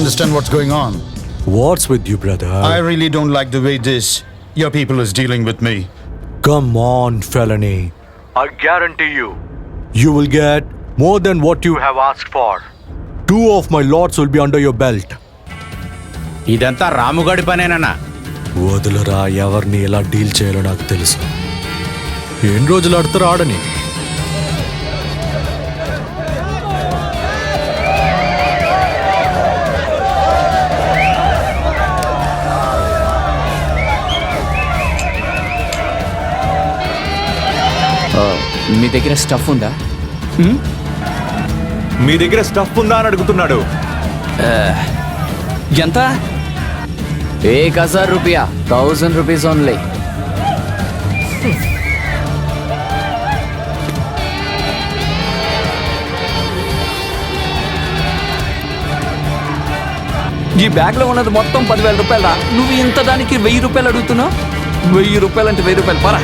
understand what's going on. What's with you, brother? I really don't like the way your people is dealing with me. Come on, felony. I guarantee you will get more than what you have asked for. 2 of my lots will be under your belt. ఇదంతా రాముగాడి పనేనన్నా. వదులరా, ఎవరిని ఎలా deal చేయాలో నాకు తెలుసు. ఎన్ని రోజులు ఆడతారు ఆడని. మీ దగ్గర స్టఫ్ ఉందా? మీ దగ్గర స్టఫ్ ఉందా అని అడుగుతున్నాడు. ఎంత? 1000 రూపాయ, 1000 రూపీస్ ఓన్లీ. ఈ బ్యాగ్ లో ఉన్నది మొత్తం 10,000 రూపాయలరా. నువ్వు ఇంత దానికి 1000 రూపాయలు అడుగుతున్నావు? 1000 రూపాయలు అంటే 1000 రూపాయలు పరా.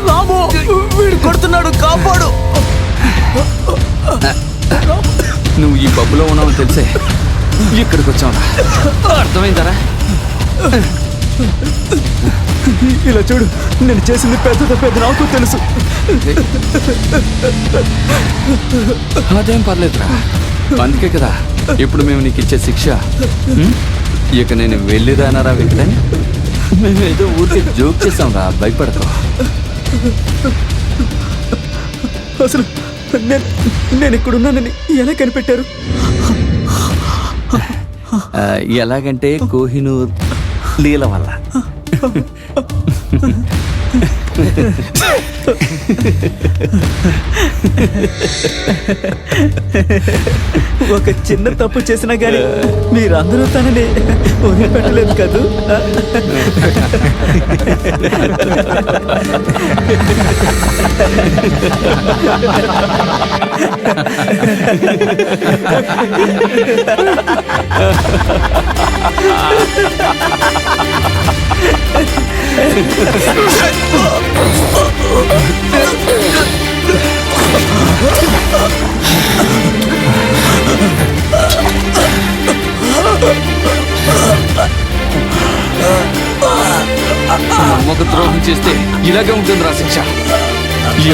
రాము, వీడు కొడుతున్నాడు, కాపాడు. నువ్వు ఈ పబ్బులో ఉన్నావు తెలిసే ఇక్కడికి వచ్చావురా. అర్థమైందరా? ఇలా చూడు, నేను చేసింది పెద్ద నాకు తెలుసు. అదేం పర్లేదురా, అందుకే కదా ఇప్పుడు మేము నీకు ఇచ్చే శిక్ష. ఇక నేను వెళ్ళిరానారా వెంకటని? మేము ఏదో ఊరికి జోక్ చేసాం రా, భయపడతాం. అసలు నేను ఇక్కడున్నానని ఎలా కనిపెట్టారు? ఎలాగంటే కోహినూర్ లీల వల్ల. ఒక చిన్న తప్పు చేసినా గానీ మీరందరూ తనని వదిలిపెట్టలేదు కదూ. నమ్మక ద్రోహం చేస్తే ఇలాగే ఉంటుంది రా శిక్ష.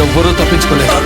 ఎవ్వరూ తప్పించుకోలేదు.